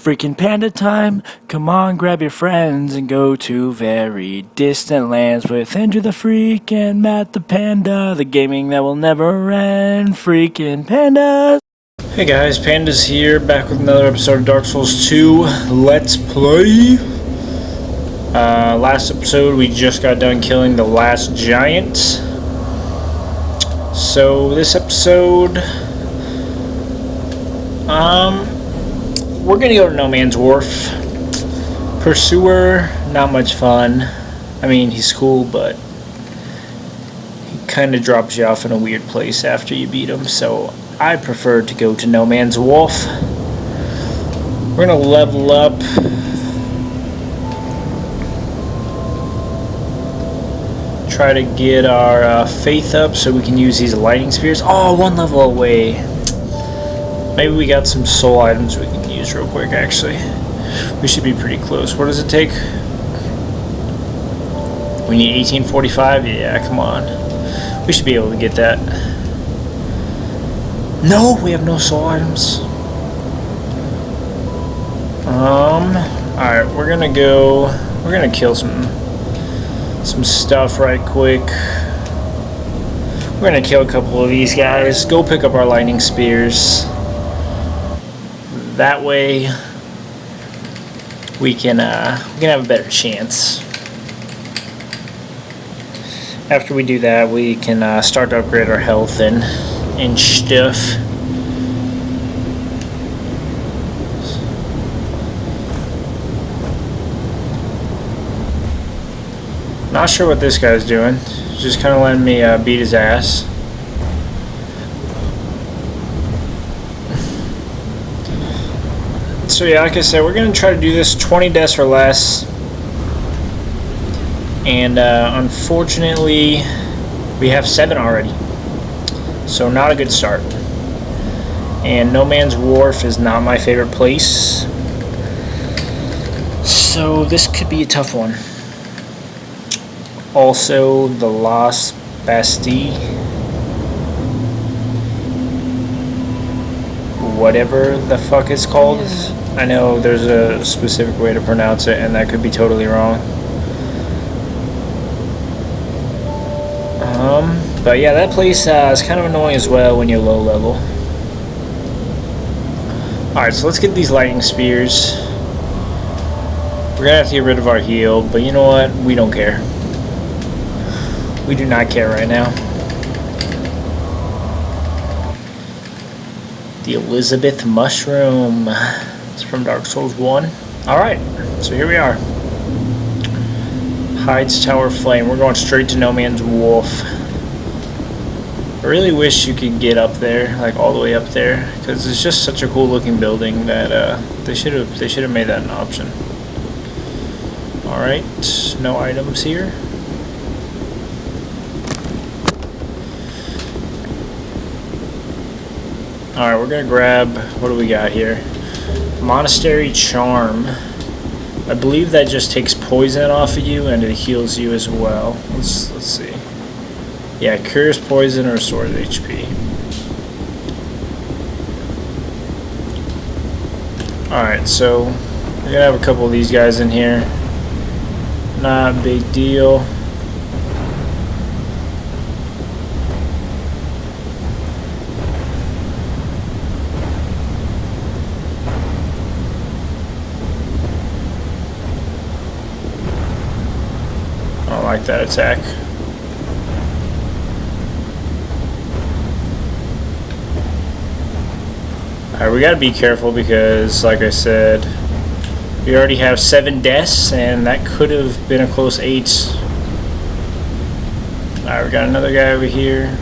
Freaking panda time! Come on, grab your friends and go to very distant lands with Andrew the Freak and Matt the Panda, the gaming that will never end. Freaking pandas! Hey guys, Panda's here, back with another episode of Dark Souls 2 Let's Play. Last episode we just got done killing the last giant. So this episode, we're gonna go to No Mans Wharf. Pursuer, not much fun. I mean, he's cool, but he kind of drops you off in a weird place after you beat him, so I prefer to go to No Mans Wharf. We're gonna level up. Try to get our faith up so we can use these lightning spears. Oh, one level away. Maybe we got some soul items we can use real quick, actually. We should be pretty close. What does it take? We need 1845? Yeah, come on. We should be able to get that. No, we have no soul items. Alright, we're gonna kill some stuff right quick. We're gonna kill a couple of these guys. Go pick up our lightning spears. That way we can have a better chance. After we do that, we can start to upgrade our health and stuff. Not sure what this guy's doing. Just kind of letting me beat his ass. So yeah, like I said, we're going to try to do this 20 deaths or less. And unfortunately, we have 7 already. So not a good start. And No Mans Wharf is not my favorite place. So this could be a tough one. Also, the Lost Bastille. Whatever the fuck it's called. I know there's a specific way to pronounce it, and that could be totally wrong. But yeah, that place is kind of annoying as well when you're low level. Alright, so let's get these lightning spears. We're gonna have to get rid of our heal, but you know what? We don't care. We do not care right now. The Elizabeth Mushroom. It's from Dark Souls 1. Alright, so here we are. Hyde's Tower Flame. We're going straight to No Mans Wharf. I really wish you could get up there, like all the way up there, because it's just such a cool looking building that they should have made that an option. Alright, no items here. Alright, we're gonna grab, what do we got here? Monastery Charm. I believe that just takes poison off of you and it heals you as well. Let's see. Yeah, cures poison or restores HP. Alright, so we're gonna have a couple of these guys in here. Not a big deal. Like that attack. Alright, we gotta be careful because, like I said, we already have 7 deaths and that could have been a close 8. Alright, we got another guy over here.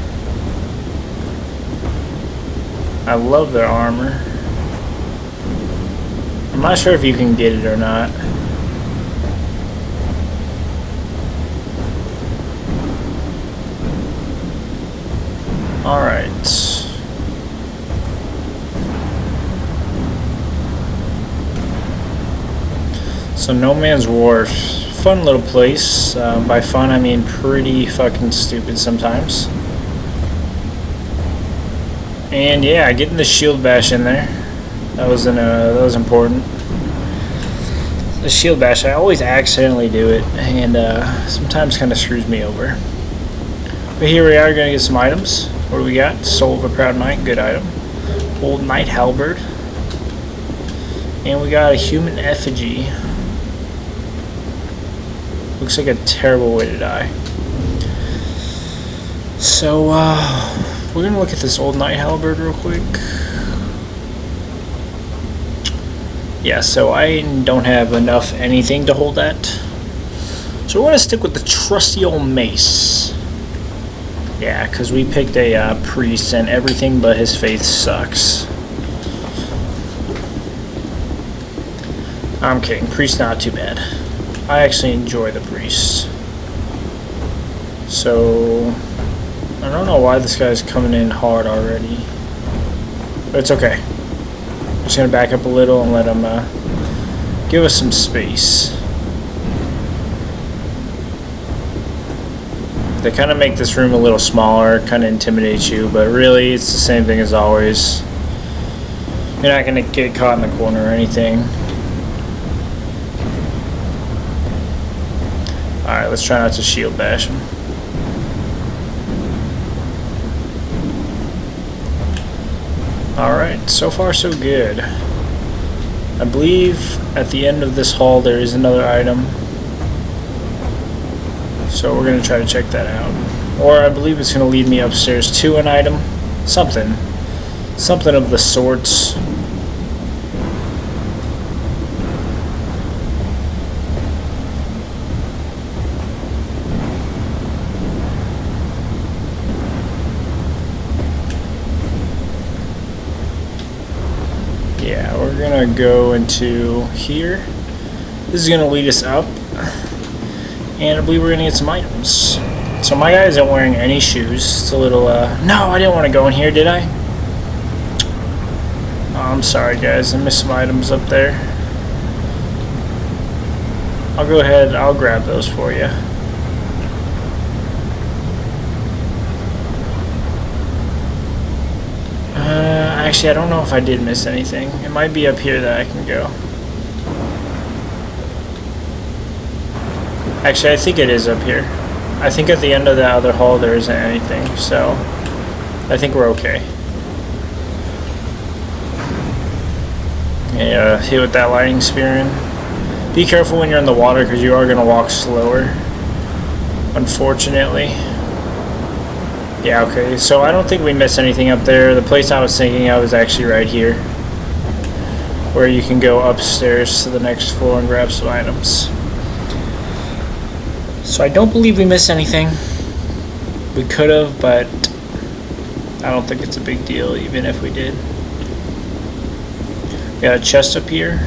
I love their armor. I'm not sure if you can get it or not. Alright. So No Mans Wharf, fun little place. By fun I mean pretty fucking stupid sometimes. And yeah, getting the shield bash in there. That was important. the shield bash, I always accidentally do it, and sometimes kind of screws me over. But here we are, gonna get some items. What do we got? Soul of a Proud Knight, good item. Old Knight Halberd. And we got a human effigy. Looks like a terrible way to die. So, we're gonna look at this Old Knight Halberd real quick. Yeah, so I don't have enough anything to hold that. So we're gonna stick with the trusty old mace. Yeah, because we picked a priest and everything but his faith sucks. I'm kidding, priest not too bad. I actually enjoy the priest. So, I don't know why this guy's coming in hard already. But it's okay. I'm just going to back up a little and let him give us some space. They kind of make this room a little smaller, kind of intimidates you, but really it's the same thing as always. You're not going to get caught in the corner or anything. Alright, let's try not to shield bash him. Alright, so far so good. I believe at the end of this hall there is another item. So we're going to try to check that out. Or I believe it's going to lead me upstairs to an item. Something. Something of the sorts. Yeah, we're going to go into here. This is going to lead us up. And I believe we're going to get some items. So my guy isn't wearing any shoes. It's a little, no, I didn't want to go in here, did I? Oh, I'm sorry, guys. I missed some items up there. I'll go ahead, I'll grab those for you. Actually, I don't know if I did miss anything. It might be up here that I can go. Actually, I think it is up here. I think at the end of the other hall there isn't anything, so I think we're okay. Yeah, hit with that lightning spear in. Be careful when you're in the water because you are going to walk slower, unfortunately. Yeah, okay, so I don't think we missed anything up there. The place I was thinking of is actually right here, where you can go upstairs to the next floor and grab some items. So I don't believe we missed anything. We could have, but I don't think it's a big deal even if we did. We got a chest up here.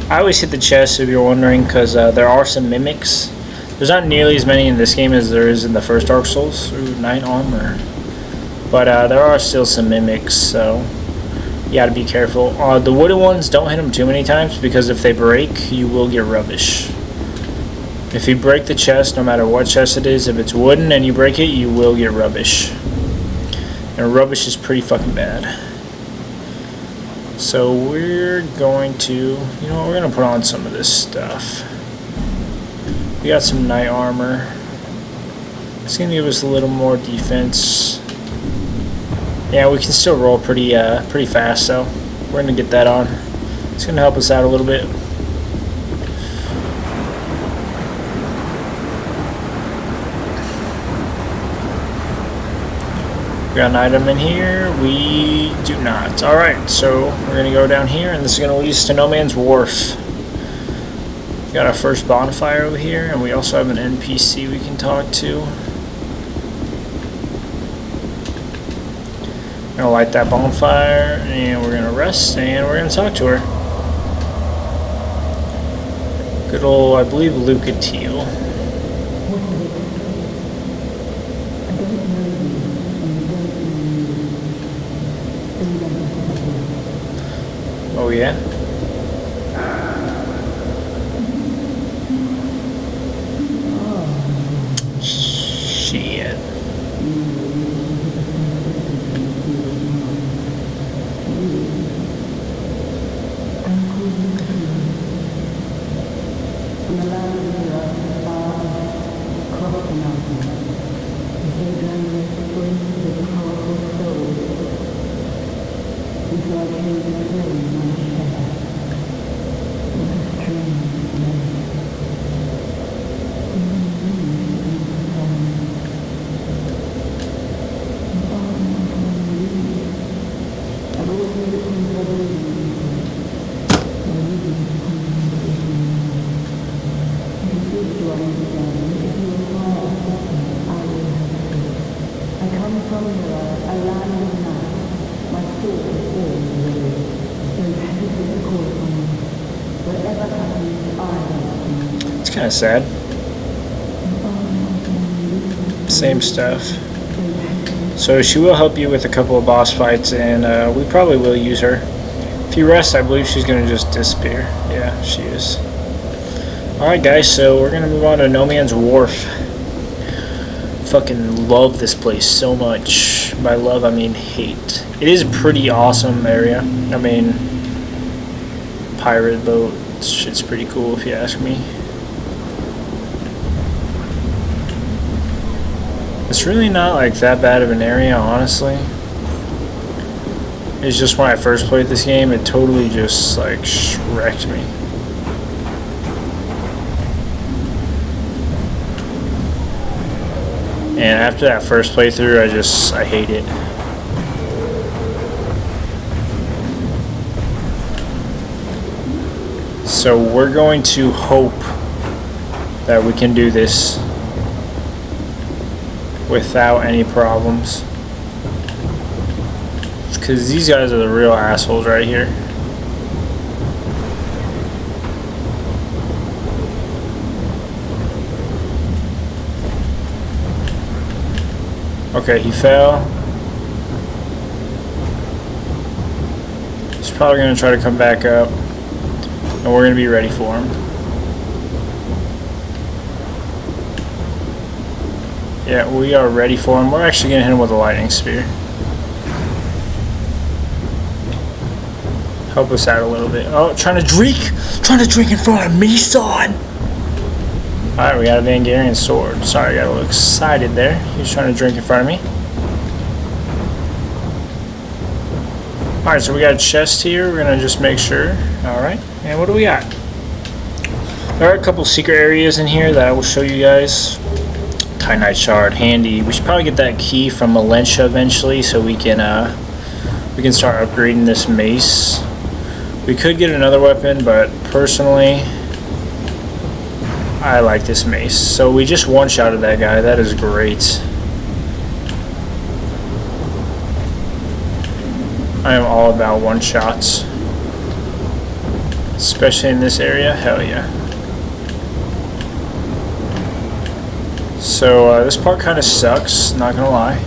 I always hit the chest if you're wondering because there are some mimics. There's not nearly as many in this game as there is in the first Dark Souls. Ooh, knight armor. But there are still some mimics, so you gotta be careful. The wooden ones, don't hit them too many times because if they break, you will get rubbish. If you break the chest, no matter what chest it is, if it's wooden and you break it, you will get rubbish. And rubbish is pretty fucking bad. So we're going to, you know what, we're going to put on some of this stuff. We got some knight armor. It's going to give us a little more defense. Yeah, we can still roll pretty fast, so we're going to get that on. It's going to help us out a little bit. Got an item in here? We do not. Alright, so we're going to go down here, and this is going to lead us to No Mans Wharf. Got our first bonfire over here, and we also have an NPC we can talk to. We're going to light that bonfire, and we're going to rest, and we're going to talk to her. Good old, I believe, Luca Teal. Oh yeah? Shit. It's kind of sad. Same stuff. So she will help you with a couple of boss fights, and we probably will use her. If you rest, I believe she's going to just disappear. Yeah, she is. Alright guys, so we're going to move on to No Mans Wharf. Fucking love this place so much. By love, I mean hate. It is a pretty awesome area. I mean, pirate boat. This shit's pretty cool if you ask me. It's really not like that bad of an area, honestly. It's just when I first played this game, it totally just like wrecked me. And after that first playthrough, I hate it. So we're going to hope that we can do this without any problems. Because these guys are the real assholes right here. Okay, he fell. He's probably going to try to come back up. And we're going to be ready for him. Yeah, we are ready for him. We're actually going to hit him with a lightning spear. Help us out a little bit. Oh, trying to drink! Trying to drink in front of me, son! Alright, we got a Vangarian sword. Sorry, I got a little excited there. He was trying to drink in front of me. Alright, so we got a chest here. We're going to just make sure. Alright, and what do we got? There are a couple secret areas in here that I will show you guys. Kyanite shard, handy. We should probably get that key from Valencia eventually so we can start upgrading this mace. We could get another weapon, but personally, I like this mace. So we just one-shotted that guy. That is great. I am all about one-shots. Especially in this area. Hell yeah. So this part kind of sucks, not gonna lie.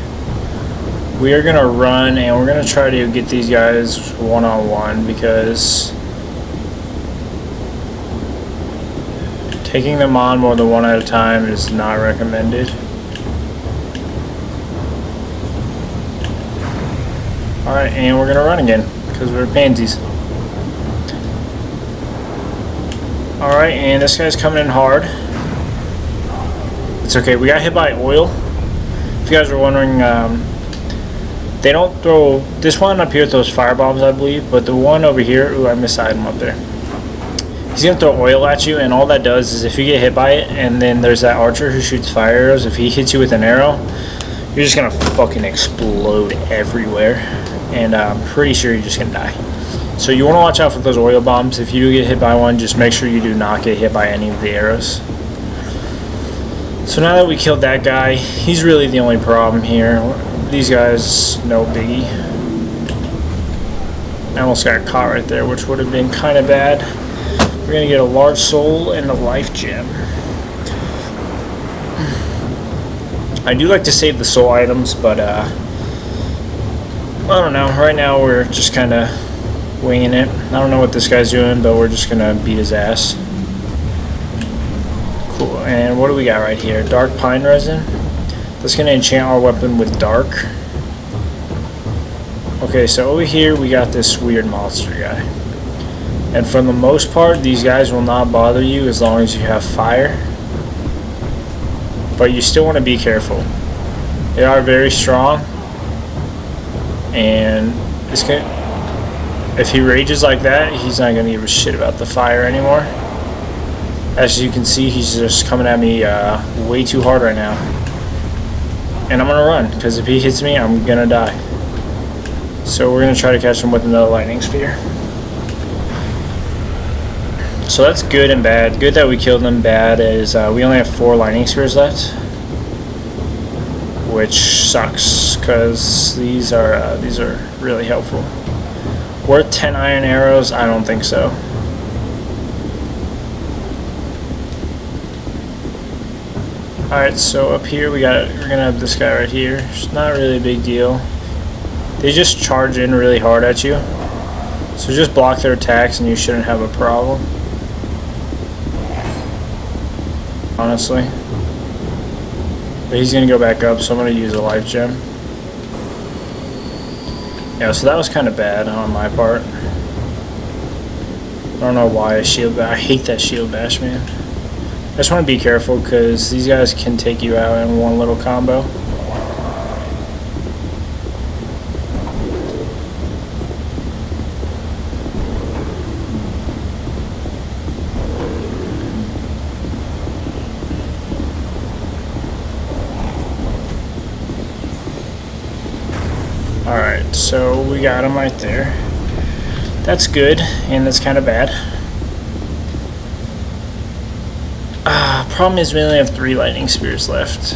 We are gonna run and we're gonna try to get these guys one-on-one because taking them on more than one at a time is not recommended. Alright, and we're gonna run again because we're pansies. Alright, and this guy's coming in hard. It's okay, we got hit by oil. If you guys were wondering, they don't throw, this one up here throws firebombs, I believe, but the one over here, ooh, I missed him up there. He's gonna throw oil at you, and all that does is if you get hit by it, and then there's that archer who shoots fire arrows, if he hits you with an arrow, you're just gonna fucking explode everywhere, and I'm pretty sure you're just gonna die. So you wanna watch out for those oil bombs. If you do get hit by one, just make sure you do not get hit by any of the arrows. So now that we killed that guy, he's really the only problem here. These guys, no biggie. I almost got caught right there, which would have been kind of bad. We're going to get a large soul and a life gem. I do like to save the soul items, but I don't know. Right now we're just kind of winging it. I don't know what this guy's doing, but we're just going to beat his ass. Cool. And what do we got right here? Dark pine resin. That's going to enchant our weapon with dark. Okay, so over here we got this weird monster guy. And And for the most part, these guys will not bother you as long as you have fire. But you still want to be careful. They are very strong. And if he rages like that, he's not going to give a shit about the fire anymore. As you can see, he's just coming at me way too hard right now. And I'm going to run, because if he hits me, I'm going to die. So we're going to try to catch him with another lightning spear. So that's good and bad. Good that we killed them. Bad is we only have 4 lightning spears left, which sucks because these are really helpful. Worth 10 iron arrows? I don't think so. All right, so up here we're gonna have this guy right here. It's not really a big deal. They just charge in really hard at you, so just block their attacks and you shouldn't have a problem. Honestly. But he's going to go back up, so I'm going to use a life gem. Yeah, so that was kind of bad on my part. I don't know why I hate that shield bash, man. I just want to be careful because these guys can take you out in one little combo. Alright, so we got him right there. That's good, and that's kind of bad. Problem is we only have 3 lightning spears left.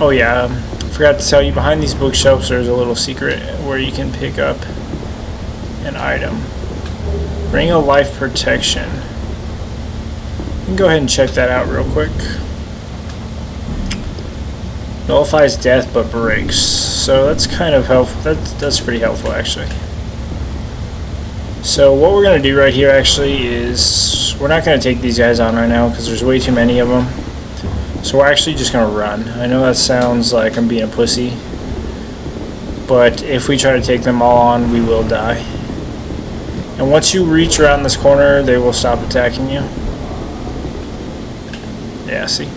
Oh yeah, forgot to tell you, behind these bookshelves there's a little secret where you can pick up an item. Ring of Life Protection. You can go ahead and check that out real quick. Nullifies death but breaks. So that's kind of helpful. That's pretty helpful actually. So what we're going to do right here actually is we're not going to take these guys on right now because there's way too many of them. So we're actually just going to run. I know that sounds like I'm being a pussy, but if we try to take them all on, we will die. And once you reach around this corner, they will stop attacking you. Yeah, see?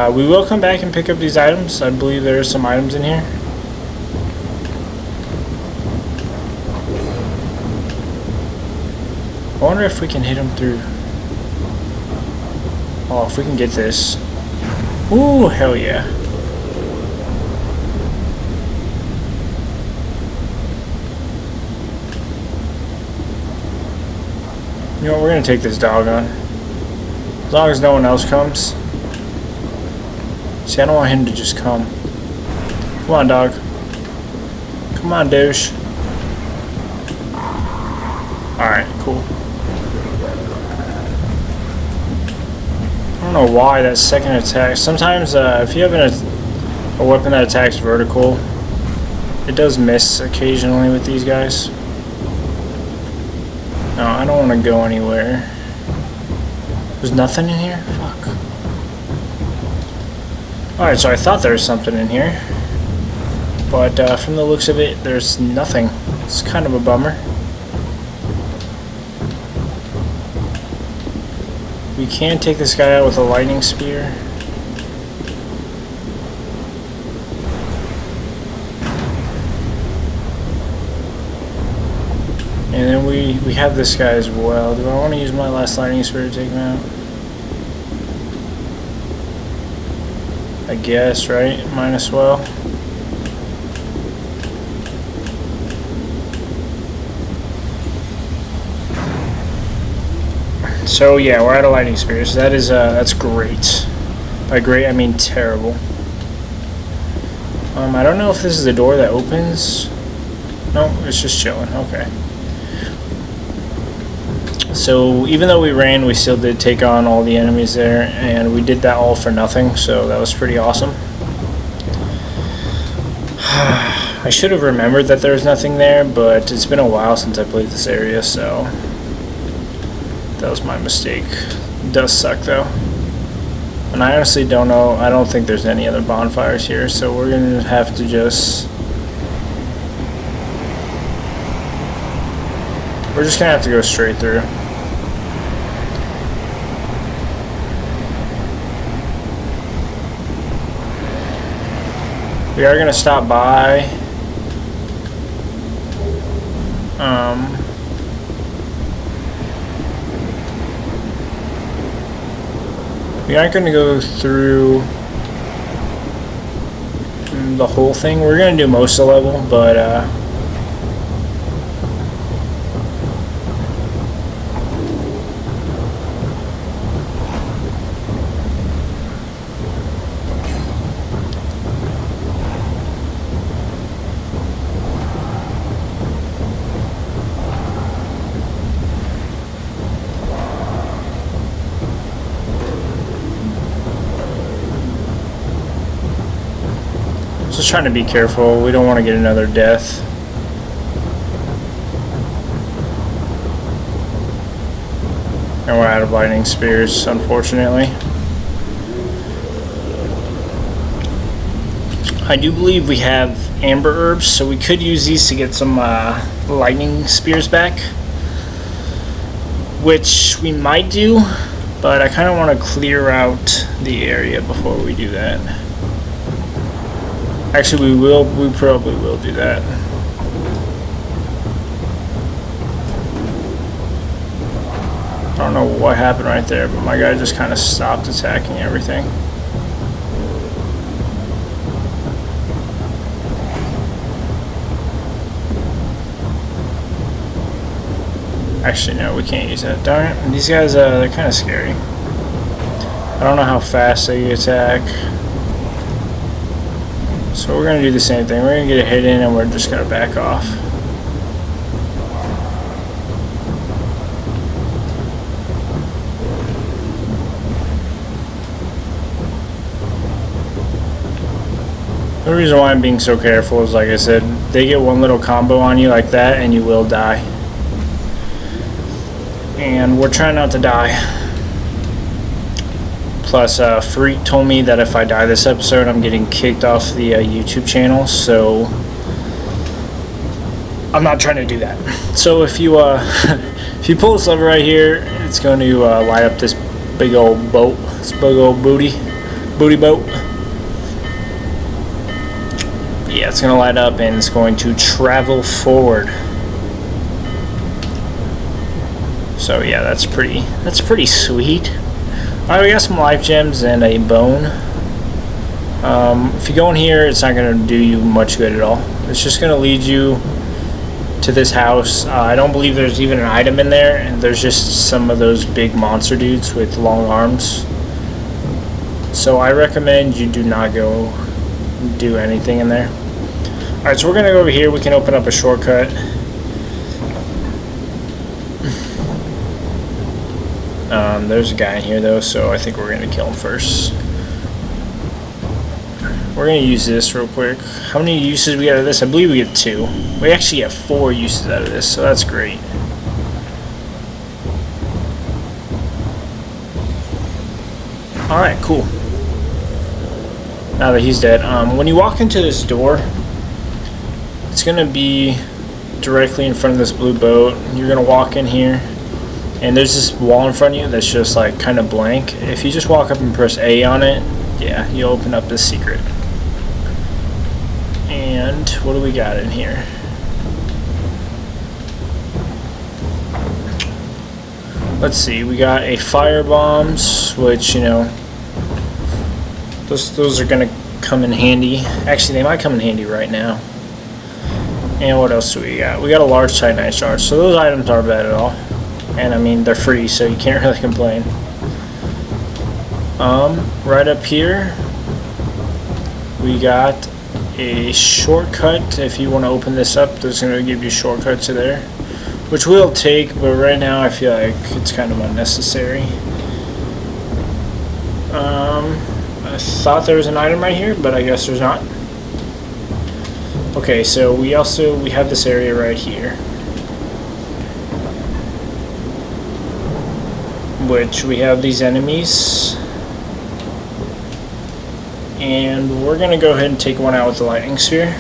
We will come back and pick up these items. I believe there are some items in here. I wonder if we can hit them through. Oh, if we can get this. Ooh, hell yeah. You know what, we're gonna take this dog on. As long as no one else comes. See, I don't want him to just come. Come on, dog. Come on, douche. Alright, cool. I don't know why that second attack. Sometimes, if you have a weapon that attacks vertical, it does miss occasionally with these guys. No, I don't want to go anywhere. There's nothing in here? Fuck. Alright, so I thought there was something in here, but from the looks of it, there's nothing. It's kind of a bummer. We can take this guy out with a lightning spear. And then we have this guy as well. Do I want to use my last lightning spear to take him out? I guess, right? Might as well. So yeah, we're out of lightning spears. That is that's great. By great I mean terrible. I don't know if this is the door that opens. No, it's just chilling. Okay. So even though we ran, we still did take on all the enemies there, and we did that all for nothing, so that was pretty awesome. I should have remembered that there was nothing there, but it's been a while since I played this area, so that was my mistake. It does suck though. And I honestly don't know. I don't think there's any other bonfires here, so we're gonna have to just... We're just gonna have to go straight through. We are gonna stop by. We aren't going to go through the whole thing. We're going to do most of the level, but just trying to be careful. We don't want to get another death. And we're out of lightning spears, unfortunately. I do believe we have amber herbs, so we could use these to get some lightning spears back, which we might do, but I kind of want to clear out the area before we do that. Actually, we probably will do that. I don't know what happened right there, but my guy just kind of stopped attacking everything. Actually, no, we can't use that. Darn it. These guys, they're kind of scary. I don't know how fast they attack. So we're going to do the same thing. We're going to get a hit in and we're just going to back off. The reason why I'm being so careful is, like I said, they get one little combo on you like that and you will die. And we're trying not to die. Plus, Freak told me that if I die this episode, I'm getting kicked off the YouTube channel, so I'm not trying to do that. So if you if you pull this lever right here, it's going to light up this big old boat, this big old booty boat. Yeah, it's going to light up and it's going to travel forward. So yeah, that's pretty sweet. Alright, we got some life gems and a bone. If you go in here, it's not going to do you much good at all. It's just going to lead you to this house. I don't believe there's even an item in there, and there's just some of those big monster dudes with long arms. So I recommend you do not go do anything in there. Alright, so we're going to go over here. We can open up a shortcut. There's a guy in here though, so I think we're going to kill him first. We're going to use this real quick. How many uses we get out of this? I believe we get 2. We actually get 4 uses out of this, so that's great. Alright, cool. Now that he's dead, when you walk into this door, it's going to be directly in front of this blue boat. You're going to walk in here. And there's this wall in front of you that's just like kind of blank. If you just walk up and press A on it, yeah, you open up this secret. And what do we got in here? Let's see, we got a fire bombs, which, you know, those are gonna come in handy. Actually, they might come in handy right now. And what else do we got? We got a large titanite shard, so those items aren't bad at all. And I mean, they're free, so you can't really complain. Right up here, we got a shortcut. If you want to open this up, there's going to give you a shortcut to there, which we'll take, but right now I feel like it's kind of unnecessary. I thought there was an item right here, but I guess there's not. Okay, so we have this area right here, which we have these enemies. And we're going to go ahead and take one out with the lightning sphere.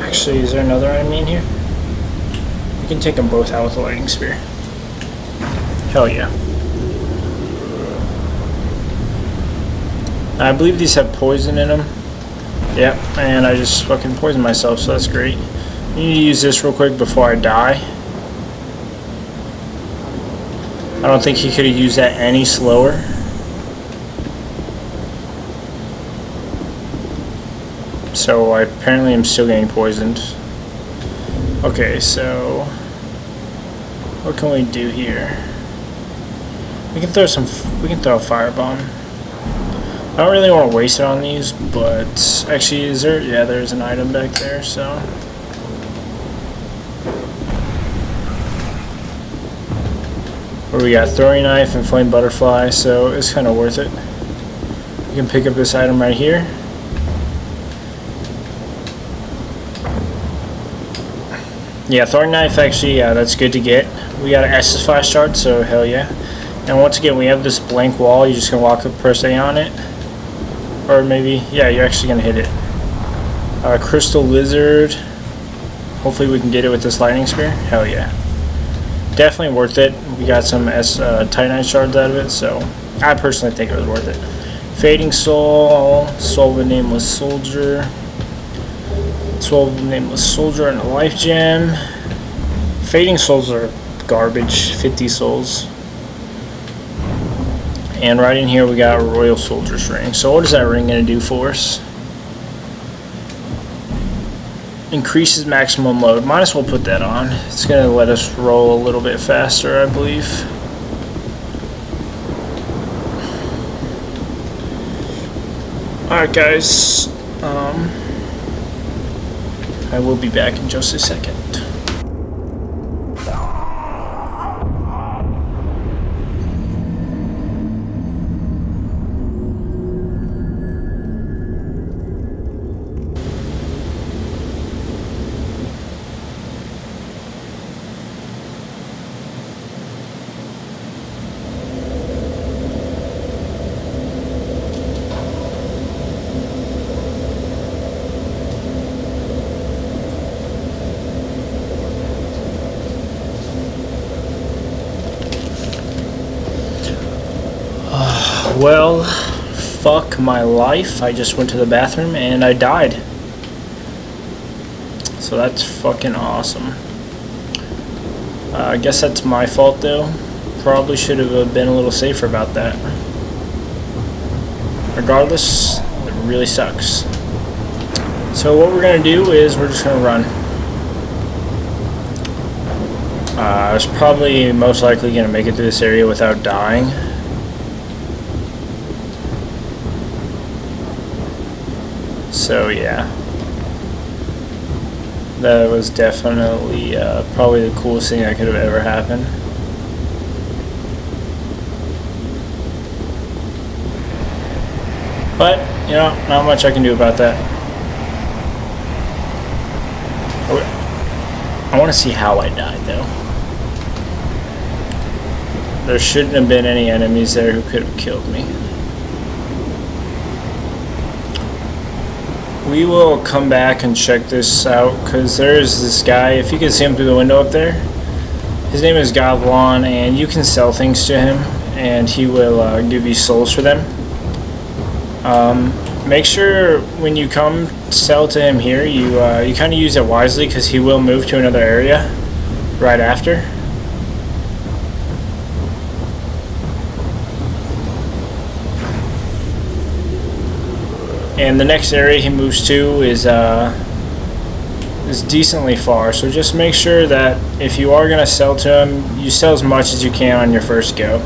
Actually, is there another enemy in here? We can take them both out with the lightning spear. Hell yeah. I believe these have poison in them. Yep, and I just fucking poisoned myself, so that's great. I need to use this real quick before I die. I don't think he could have used that any slower. So I apparently am still getting poisoned. Okay, so what can we do here? We can throw a firebomb. I don't really want to waste it on these, but actually is there? Yeah, there's an item back there, so. Where we got throwing knife and flame butterfly, so it's kind of worth it. You can pick up this item right here. Yeah, throwing knife actually, yeah, that's good to get. We got an Estus flash shard, so hell yeah. And once again, we have this blank wall. You're just gonna walk up per se on it, or maybe, yeah, you're actually gonna hit it. Crystal lizard. Hopefully, we can get it with this lightning spear. Hell yeah, definitely worth it. We got some Titanite shards out of it, so I personally think it was worth it. Fading soul, soul of a nameless soldier. Soul of a nameless soldier and a life gem. Fading souls are garbage, 50 souls. And right in here we got a Royal Soldier's Ring. So what is that ring going to do for us? Increases maximum load. Might as well put that on. It's going to let us roll a little bit faster, I believe. Alright guys, I will be back in just a second. Well, fuck my life. I just went to the bathroom and I died. So that's fucking awesome. I guess that's my fault though. Probably should have been a little safer about that. Regardless, it really sucks. So what we're gonna do is we're just gonna run. I was probably most likely gonna make it through this area without dying. So yeah, that was definitely probably the coolest thing that could have ever happened. But, you know, not much I can do about that. I want to see how I died though. There shouldn't have been any enemies there who could have killed me. We will come back and check this out, because there's this guy, if you can see him through the window up there, his name is Gavlon, and you can sell things to him, and he will give you souls for them. Make sure when you come sell to him here, you kind of use it wisely, because he will move to another area right after. And the next area he moves to is decently far, so just make sure that if you are going to sell to him, you sell as much as you can on your first go.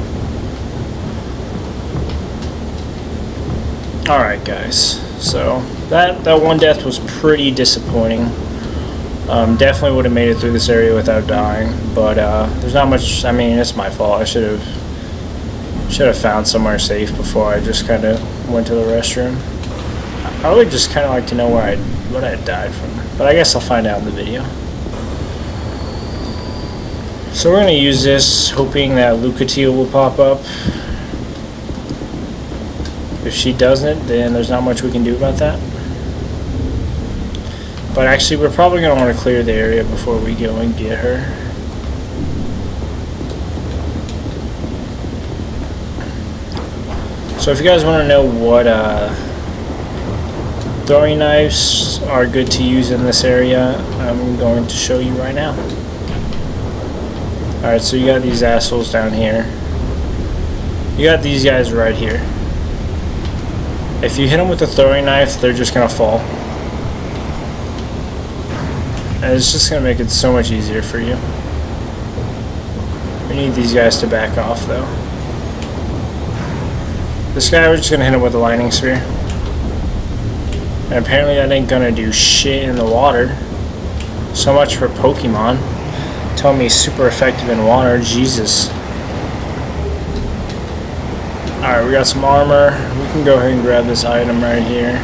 Alright guys, so that one death was pretty disappointing. Definitely would have made it through this area without dying, but there's not much. I mean, it's my fault. I should have found somewhere safe before I just kind of went to the restroom. I would just kind of like to know what I died from, but I guess I'll find out in the video. So we're going to use this, hoping that Lucatiel will pop up. If she doesn't, then there's not much we can do about that. But actually, we're probably going to want to clear the area before we go and get her. So if you guys want to know what throwing knives are good to use in this area, I'm going to show you right now. Alright, so you got these assholes down here. You got these guys right here. If you hit them with a throwing knife, they're just going to fall. And it's just going to make it so much easier for you. We need these guys to back off, though. This guy, we're just going to hit him with a lightning spear. And apparently that ain't going to do shit in the water. So much for Pokemon. Telling me he's super effective in water. Jesus. Alright, we got some armor. We can go ahead and grab this item right here.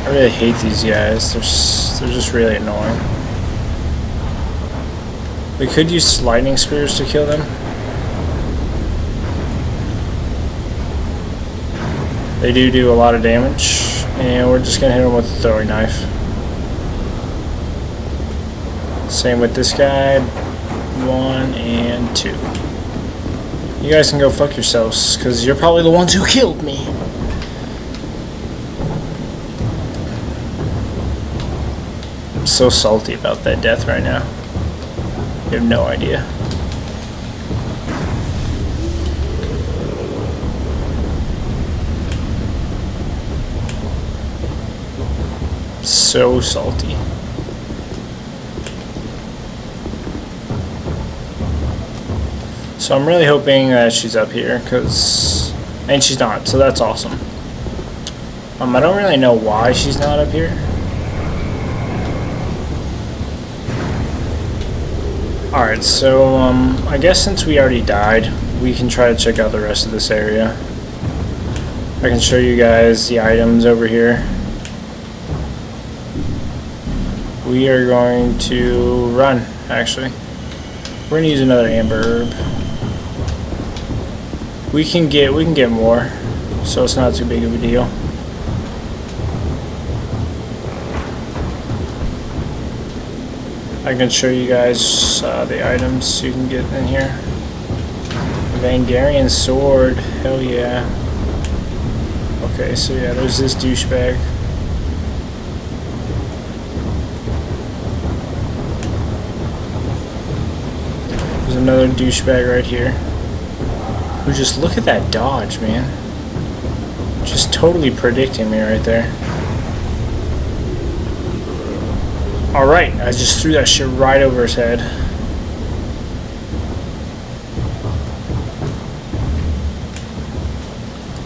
I really hate these guys. They're just really annoying. We could use lightning spears to kill them. They do a lot of damage, and we're just gonna hit them with a throwing knife. Same with this guy. 1 and 2. You guys can go fuck yourselves, because you're probably the ones who killed me. I'm so salty about that death right now. You have no idea. So salty. So I'm really hoping that she's up here, and she's not, so that's awesome. I don't really know why she's not up here. Alright, so I guess since we already died, we can try to check out the rest of this area. I can show you guys the items over here. We are going to run, actually. We're going to use another amber herb. We can get more, so it's not too big of a deal. I can show you guys the items you can get in here. Vangarian sword, hell yeah. Okay, so yeah, there's this douchebag. There's another douchebag right here. Who just look at that dodge, man. Just totally predicting me right there. Alright, I just threw that shit right over his head.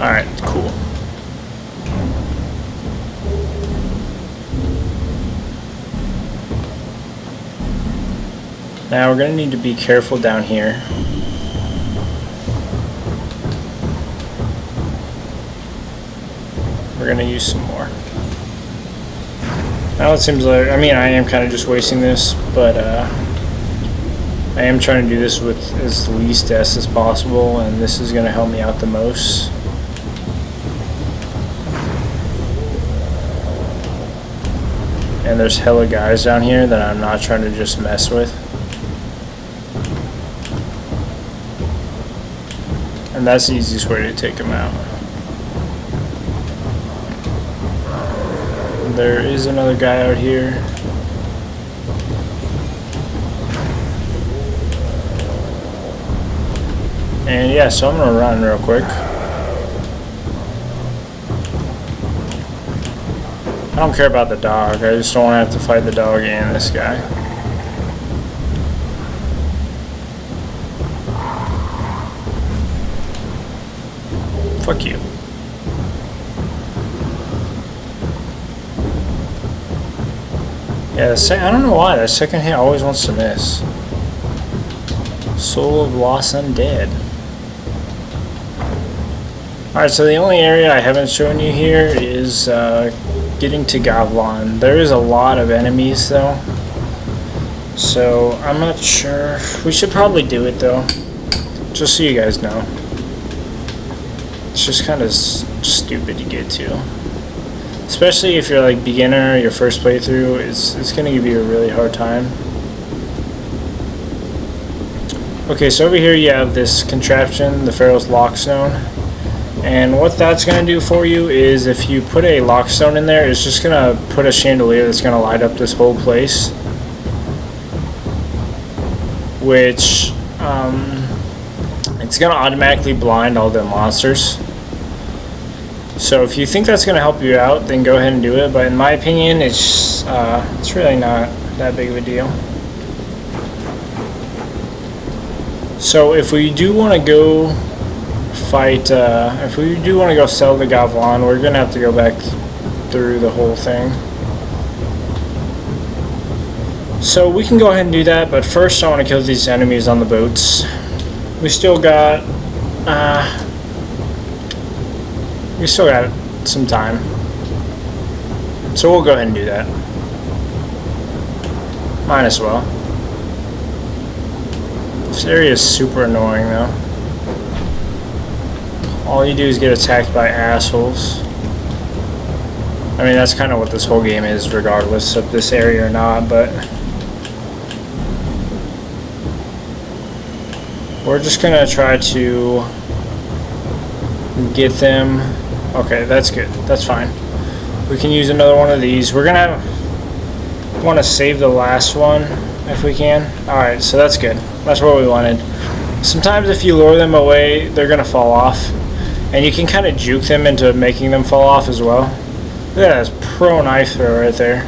Alright, cool. Now we're going to need to be careful down here. We're going to use some more. Now it seems like, I mean, I am kind of just wasting this, but I am trying to do this with as least deaths as possible, and this is going to help me out the most. And there's hella guys down here that I'm not trying to just mess with. And that's the easiest way to take them out. There is another guy out here. And yeah, so I'm gonna run real quick. I don't care about the dog, I just don't want to have to fight the dog and this guy. Fuck you. Yeah, I don't know why, that second hit always wants to miss. Soul of Lost Undead. Alright, so the only area I haven't shown you here is getting to Gavlan. There is a lot of enemies though, so I'm not sure. We should probably do it though, just so you guys know. It's just kind of stupid to get to. Especially if you're like beginner, your first playthrough, it's going to give you a really hard time. Okay, so over here you have this contraption, the Pharaoh's Lockstone. And what that's going to do for you is if you put a lockstone in there, it's just going to put a chandelier that's going to light up this whole place. Which, it's going to automatically blind all the monsters. So if you think that's going to help you out, then go ahead and do it. But in my opinion, it's really not that big of a deal. So if we do want to go fight, if we do want to go sell the Gavlan, we're going to have to go back through the whole thing. So we can go ahead and do that, but first I want to kill these enemies on the boats. We still got some time. So we'll go ahead and do that. Might as well. This area is super annoying though. All you do is get attacked by assholes. I mean, that's kind of what this whole game is, regardless of this area or not, but we're just gonna try to get them. Okay, that's good. That's fine. We can use another one of these. We're gonna want to save the last one if we can. Alright, so that's good. That's what we wanted. Sometimes if you lure them away, they're gonna fall off. And you can kind of juke them into making them fall off as well. Look at that pro knife throw right there.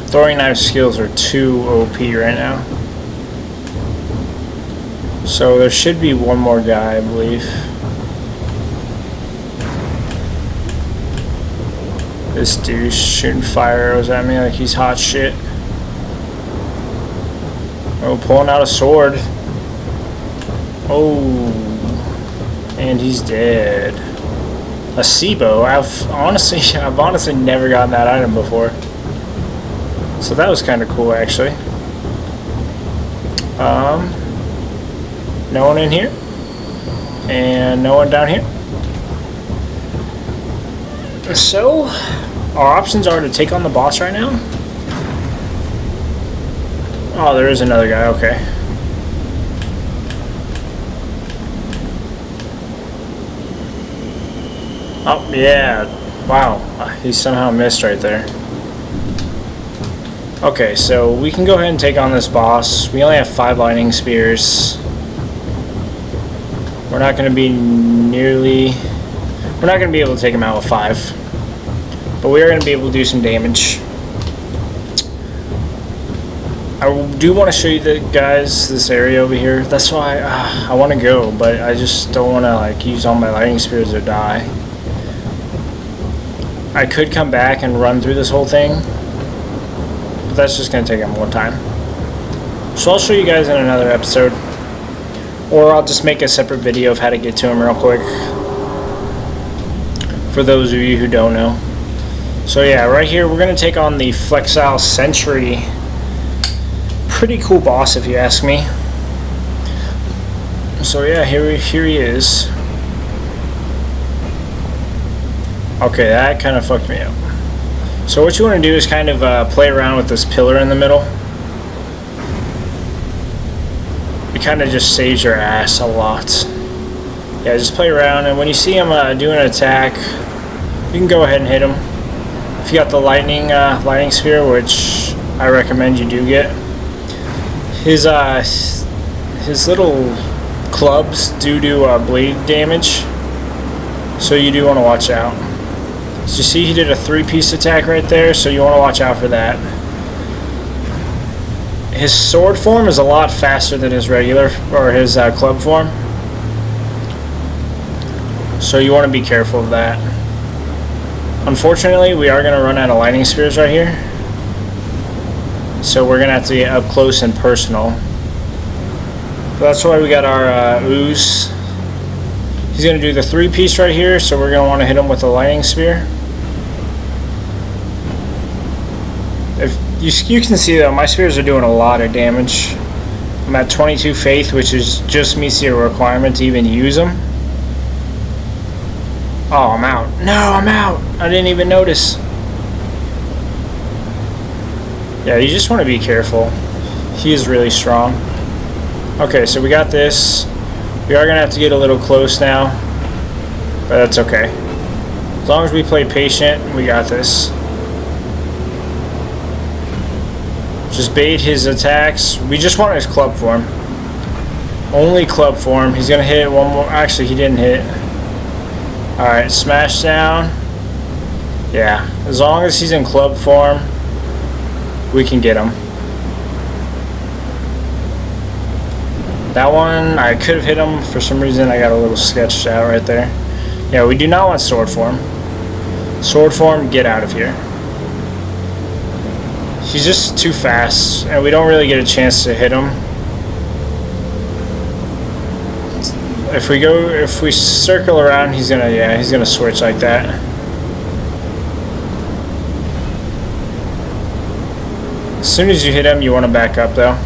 Throwing knife skills are too OP right now. So there should be one more guy, I believe. This dude's shooting fire arrows at me like he's hot shit. Oh, pulling out a sword. Oh, and he's dead. A Sibo. I've honestly never gotten that item before. So that was kind of cool, actually. No one in here, and no one down here. So our options are to take on the boss right now. Oh, there is another guy. Okay. Oh, yeah. Wow. He somehow missed right there. Okay, so we can go ahead and take on this boss. We only have 5 lightning spears. We're not going to be we're not going to be able to take him out with 5. But we are going to be able to do some damage. I do want to show you guys this area over here. That's why I want to go, but I just don't want to like use all my lightning spears or die. I could come back and run through this whole thing, but that's just going to take more time. So I'll show you guys in another episode, or I'll just make a separate video of how to get to him real quick, for those of you who don't know. So yeah, right here we're going to take on the Flexile Sentry. Pretty cool boss if you ask me. So yeah, here he is. Okay, that kind of fucked me up. So what you want to do is kind of play around with this pillar in the middle. It kind of just saves your ass a lot. Yeah, just play around, and when you see him doing an attack, you can go ahead and hit him. If you got the lightning sphere, which I recommend you do get, his little clubs do bleed damage, so you do want to watch out. So you see he did a 3-piece attack right there, so you want to watch out for that. His sword form is a lot faster than his regular, or his club form. So you want to be careful of that. Unfortunately, we are going to run out of lightning spears right here. So we're going to have to get up close and personal. But that's why we got our ooze. He's going to do the 3-piece right here, so we're going to want to hit him with a lightning spear. If you can see though, my spears are doing a lot of damage. I'm at 22 faith, which is just meets the requirement to even use them. Oh, I'm out. No, I'm out. I didn't even notice. Yeah, you just want to be careful. He is really strong. Okay, so we got this. We are going to have to get a little close now, but that's okay. As long as we play patient, we got this. Just bait his attacks. We just want his club form. Only club form. He's going to hit one more. Actually, he didn't hit. Alright, smash down. Yeah, as long as he's in club form, we can get him. That one, I could have hit him. For some reason, I got a little sketched out right there. Yeah, we do not want sword form. Sword form, get out of here. He's just too fast, and we don't really get a chance to hit him. If we circle around, he's gonna switch like that. As soon as you hit him, you want to back up though.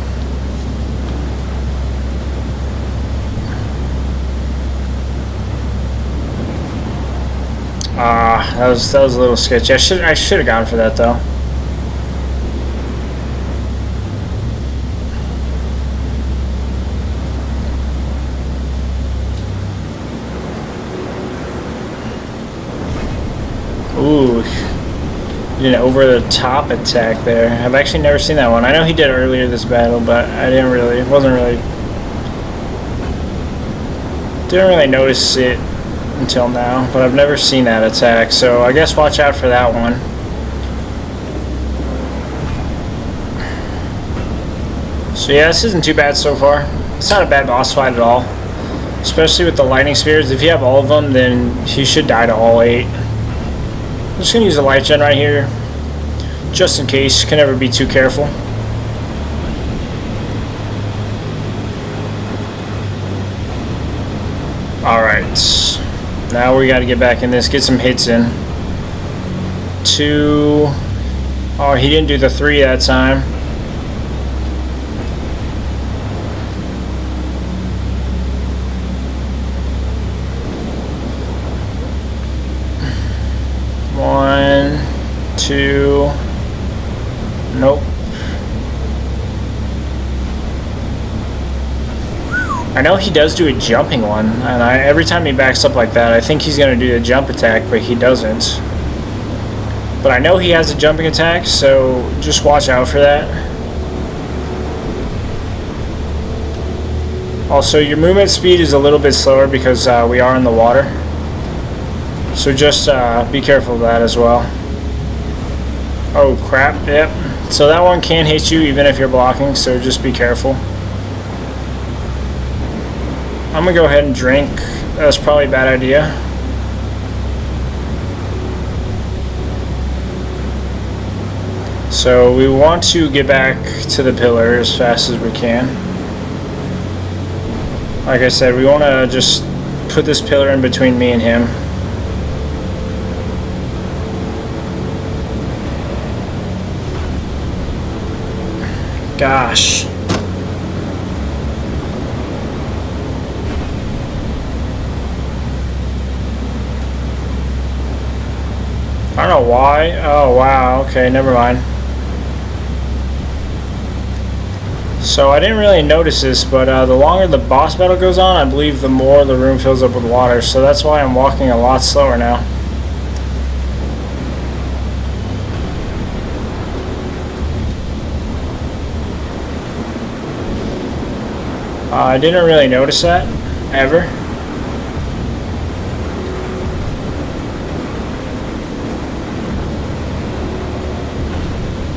That was a little sketchy. I should have gone for that though. Ooh, did an over the top attack there. I've actually never seen that one. I know he did earlier this battle, but I didn't really notice it until now. But I've never seen that attack, so I guess watch out for that one. So yeah, this isn't too bad so far. It's not a bad boss fight at all, especially with the lightning spears. If you have all of them, then he should die to all 8. I'm just going to use a life gen right here, just in case. Can never be too careful. Alright, now we got to get back in this, get some hits in. 2. Oh, he didn't do the 3 that time. One, 2. Nope. I know he does do a jumping one, and every time he backs up like that, I think he's going to do the jump attack, but he doesn't. But I know he has a jumping attack, so just watch out for that. Also, your movement speed is a little bit slower because we are in the water. So just be careful of that as well. Oh crap, yep. So that one can hit you even if you're blocking, so just be careful. I'm going to go ahead and drink. That's probably a bad idea. So we want to get back to the pillar as fast as we can. Like I said, we want to just put this pillar in between me and him. Gosh. I don't know why. Oh, wow. Okay, never mind. So I didn't really notice this, but the longer the boss battle goes on, I believe the more the room fills up with water. So that's why I'm walking a lot slower now. I didn't really notice that, ever.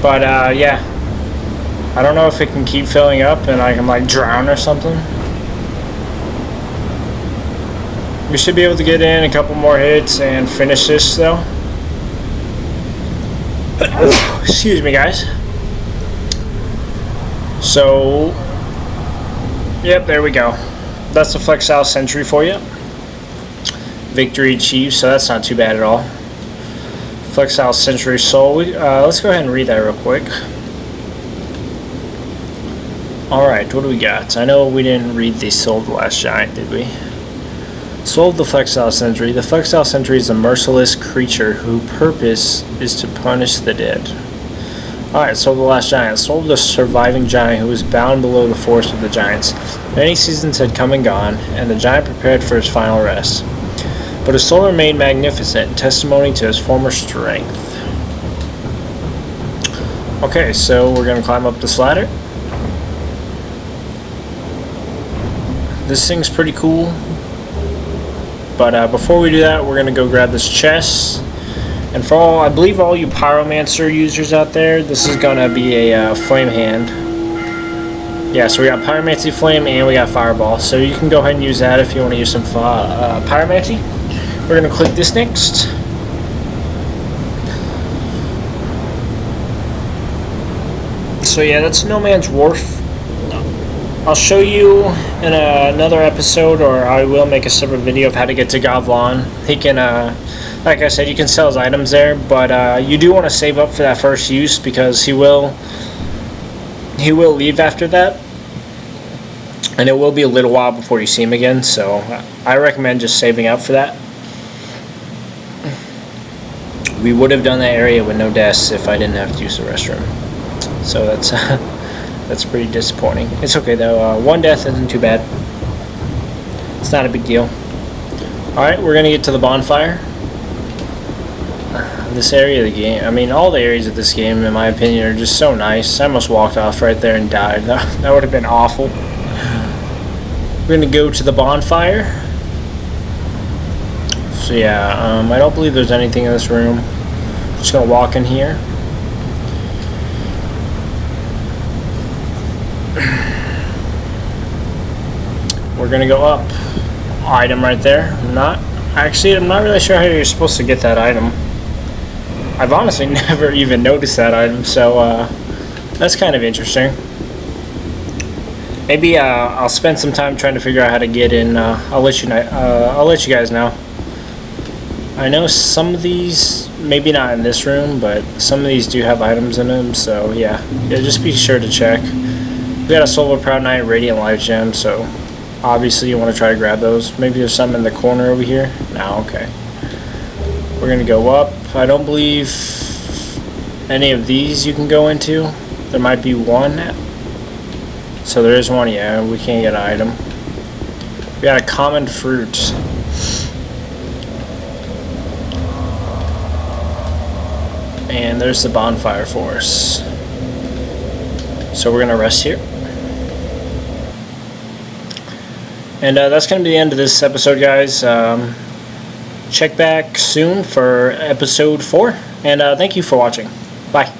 But, yeah. I don't know if it can keep filling up and I can, like, drown or something. We should be able to get in a couple more hits and finish this, though. Excuse me, guys. So... Yep, there we go. That's the Flexile Sentry for you. Victory achieved, so that's not too bad at all. Flexile Sentry Soul. Let's go ahead and read that real quick. Alright, what do we got? I know we didn't read the Soul of the Last Giant, did we? Soul of the Flexile Sentry. The Flexile Sentry is a merciless creature whose purpose is to punish the dead. Alright, Soul of the Last Giant. Soul of the surviving giant who was bound below the forest of the giants. Many seasons had come and gone, and the giant prepared for his final rest. But his soul remained magnificent, testimony to his former strength. Okay, so we're going to climb up this ladder. This thing's pretty cool. But before we do that, we're going to go grab this chest. And for all, I believe all you Pyromancer users out there, this is going to be a Flame Hand. Yeah, so we got Pyromancy Flame and we got Fireball. So you can go ahead and use that if you want to use some Pyromancy. We're going to click this next. So yeah, that's No Mans Wharf. I'll show you in another episode, or I will make a separate video of how to get to Gavlan. He can, like I said, you can sell his items there, but you do want to save up for that first use because he will leave after that, and it will be a little while before you see him again. So I recommend just saving up for that. We would have done that area with no deaths if I didn't have to use the restroom. So that's that's pretty disappointing. It's okay though. One death isn't too bad. It's not a big deal. Alright, we're going to get to the bonfire. This area of the game, I mean, all the areas of this game, in my opinion, are just so nice. I almost walked off right there and died. That would have been awful. We're going to go to the bonfire. So yeah, I don't believe there's anything in this room. Just going to walk in here. We're gonna go up. Item right there. I'm not really sure how you're supposed to get that item. I've honestly never even noticed that item, so that's kind of interesting. Maybe I'll spend some time trying to figure out how to get in. I'll let you guys know. I know some of these, maybe not in this room, but some of these do have items in them. So yeah, just be sure to check. We got a Soul of Proud Knight, Radiant Life Gem, so obviously you want to try to grab those. Maybe there's some in the corner over here. No, okay. We're going to go up. I don't believe any of these you can go into. There might be one. So there is one, yeah. We can't get an item. We got a common fruit. And there's the bonfire for us. So we're going to rest here. And that's going to be the end of this episode, guys. Check back soon for episode 4. And thank you for watching. Bye.